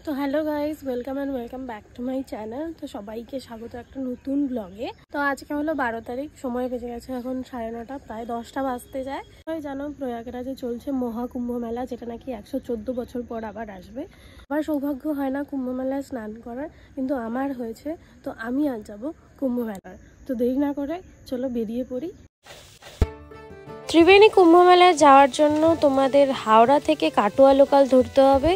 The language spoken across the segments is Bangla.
তো hello guys, welcome back to my channel. তো সবাইকে স্বাগত একটা নতুন ব্লগে। তো আজকে হলো 12 তারিখ, সময় বেজে গেছে এখন 9:30, প্রায় 10টা বাজতে যায়। সবাই জানো প্রয়াগরাজে চলছে মহাকুম্ভ মেলা, যেটা নাকি 114 বছর পর আবার আসবে। আমার সৌভাগ্য হয় না কুম্ভ মেলায় স্নান করার, কিন্তু আমার হয়েছে। তো আমি আজ যাবো কুম্ভ মেলায়। তো দেরি না করে চলো বেরিয়ে পড়ি। ত্রিবেণী কুম্ভ মেলায় যাওয়ার জন্য তোমাদের হাওড়া থেকে কাটোয়া লোকাল ধরতে হবে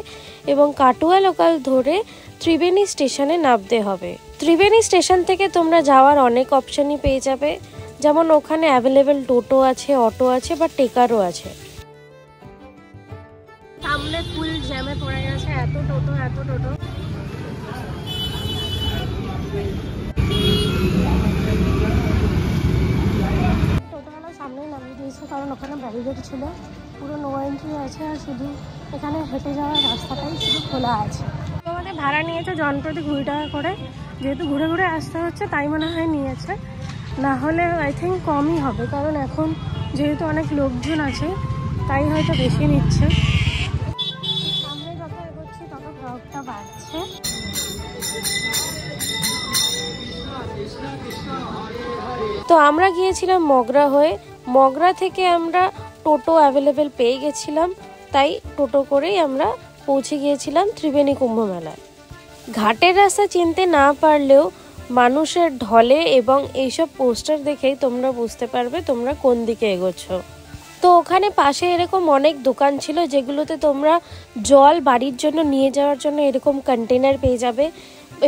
এবং কাটোয়া লোকাল ধরে ত্রিবেণী স্টেশনে নামতে হবে। ত্রিবেণী স্টেশন থেকে তোমরা যাওয়ার অনেক অপশনই পেয়ে যাবে, যেমন ওখানে অ্যাভেলেবেল টোটো আছে, অটো আছে বা টেকারও আছে। সামনে ফুল জ্যামে পড়ে গেছে, এত টোটো। সামনেই নামিয়ে দিয়েছে, কারণ ওখানে ব্যারিকেড ছিল, পুরো নো এন্ট্রি আছে, আর শুধু এখানে হেঁটে যাওয়ার রাস্তাটাই শুধু খোলা আছে। তো আমাদের ভাড়া নিয়েছে জনপ্রতি 20 টাকা করে, যেহেতু ঘুরে ঘুরে আসতে হচ্ছে তাই মনে হয় নিয়েছে, না হলে আই থিঙ্ক কমই হবে, কারণ এখন যেহেতু অনেক লোকজন আছে তাই হয়তো বেশি নিচ্ছে। সামনে যত এগোচ্ছি তত ক্রাউডটা বাড়ছে। তো আমরা গিয়েছিলাম মগরা হয়ে, মগরা থেকে আমরা টোটো অ্যাভেলেবেল পেয়ে গেছিলাম, তাই টোটো করেই আমরা পৌঁছে গিয়েছিলাম ত্রিবেণী কুম্ভ মেলায়। ঘাটের রাস্তা চিনতে না পারলেও মানুষের ঢলে এবং এইসব পোস্টার দেখেই তোমরা বুঝতে পারবে তোমরা কোন দিকে এগোচ্ছ। তো ওখানে পাশে এরকম অনেক দোকান ছিল, যেগুলোতে তোমরা জল বাড়ির জন্য নিয়ে যাওয়ার জন্য এরকম কন্টেনার পেয়ে যাবে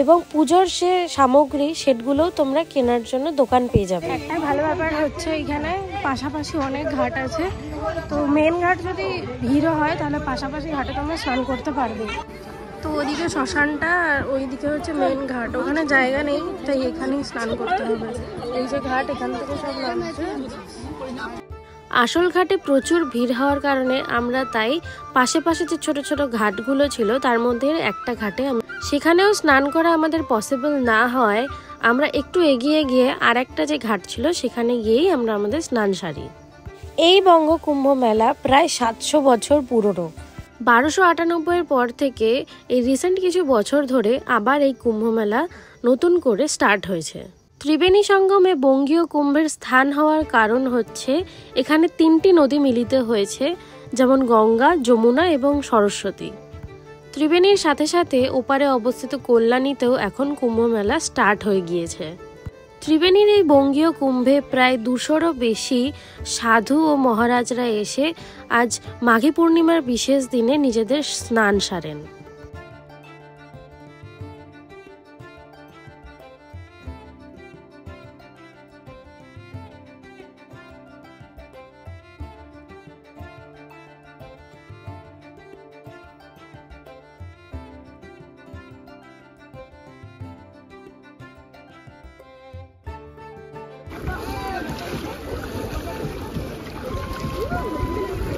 এবং পুজোর সে সামগ্রী সেগুলোও তোমরা কেনার জন্য দোকান পেয়ে যাবে। একটা ভালো ব্যাপার হচ্ছে এখানে পাশাপাশি অনেক ঘাট আছে, তো মেন ঘাট যদি ভিড় হয় তাহলে পাশাপাশি ঘাটে তোমরা স্নান করতে পারবে। তো ওদিকে শ্মশানটা আর ওইদিকে হচ্ছে মেন ঘাট, ওখানে জায়গা নেই তাই এখানেই স্নান করতে হবে। এই যে ঘাট, এখান থেকে সব নামছে। আসল ঘাটে প্রচুর ভিড় হওয়ার কারণে আমরা তাই পাশে যে ছোট ছোট ঘাটগুলো ছিল তার মধ্যে একটা ঘাটে, সেখানেও স্নান করা আমাদের পসিবল না হয় আমরা একটু এগিয়ে গিয়ে আর একটা যে ঘাট ছিল সেখানে গিয়েই আমরা আমাদের স্নান সারি। এই বঙ্গ কুম্ভ মেলা প্রায় 700 বছর পুরনো। 1298 পর থেকে এই রিসেন্ট কিছু বছর ধরে আবার এই কুম্ভ মেলা নতুন করে স্টার্ট হয়েছে। ত্রিবেণী সঙ্গমে বঙ্গীয় কুম্ভের স্থান হওয়ার কারণ হচ্ছে এখানে 3টি নদী মিলিত হয়েছে, যেমন গঙ্গা, যমুনা এবং সরস্বতী। ত্রিবেণীর সাথে সাথে ওপারে অবস্থিত কল্যাণীতেও এখন কুম্ভ মেলা স্টার্ট হয়ে গিয়েছে। ত্রিবেণীর এই বঙ্গীয় কুম্ভে প্রায় 200-রও বেশি সাধু ও মহারাজরা এসে আজ মাঘী পূর্ণিমার বিশেষ দিনে নিজেদের স্নান সারেন।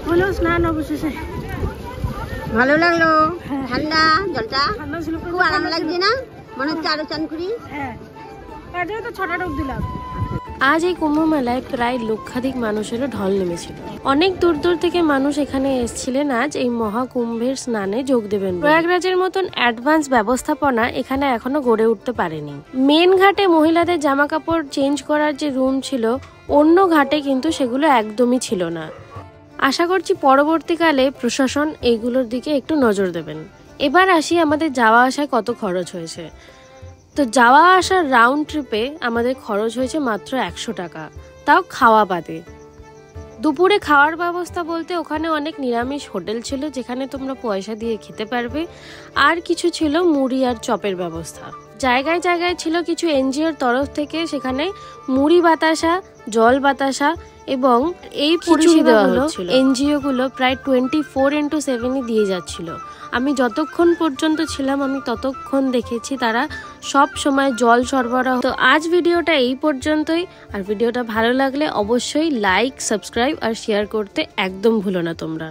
হলো স্নান অবশেষে, ভালো লাগলো। ঠান্ডা জলটা খুব আরাম লাগছে না, মনে হচ্ছে আরো চান করি। হ্যাঁ, আর যেহেতু 6টা ডুব দিলাম। আজ এই কুম্ভ মেলায় প্রায় লক্ষাধিক মানুষেরও ঢল নেমেছিল। অনেক দূর দূর থেকে মানুষ এখানে এসেছিলেন আজ এই মহাকুম্ভের স্নানে যোগ দেবেন। প্রয়াগরাজের মতন অ্যাডভান্স ব্যবস্থাপনা এখানে এখনো গড়ে উঠতে পারেনি। মেন ঘাটে মহিলাদের জামা কাপড় চেঞ্জ করার যে রুম ছিল, অন্য ঘাটে কিন্তু সেগুলো একদমই ছিল না। আশা করছি পরবর্তীকালে প্রশাসন এইগুলোর দিকে একটু নজর দেবেন। এবার আসি আমাদের যাওয়া আসায় কত খরচ হয়েছে। তো যাওয়া আসার রাউন্ড ট্রিপে আমাদের খরচ হয়েছে মাত্র 100 টাকা, তাও খাওয়া বাদে। দুপুরে খাওয়ার ব্যবস্থা বলতে ওখানে অনেক নিরামিষ হোটেল ছিল যেখানে তোমরা পয়সা দিয়ে খেতে পারবে, আর কিছু ছিল মুড়ি আর চপের ব্যবস্থা। জায়গায় জায়গায় ছিল কিছু এনজিওর তরফ থেকে সেখানে মুড়ি বাতাসা, জল বাতাসা এবং এই পরিষেবাগুলো এনজিও গুলো প্রায় 24x7 দিয়ে যাচ্ছিল। আমি যতক্ষণ পর্যন্ত ছিলাম আমি ততক্ষণ দেখেছি তারা সব সময় জল সরবরাহ। তো আজ ভিডিওটা এই পর্যন্তই, আর ভিডিওটা ভালো লাগলে অবশ্যই লাইক, সাবস্ক্রাইব আর শেয়ার করতে একদম ভুলো না তোমরা।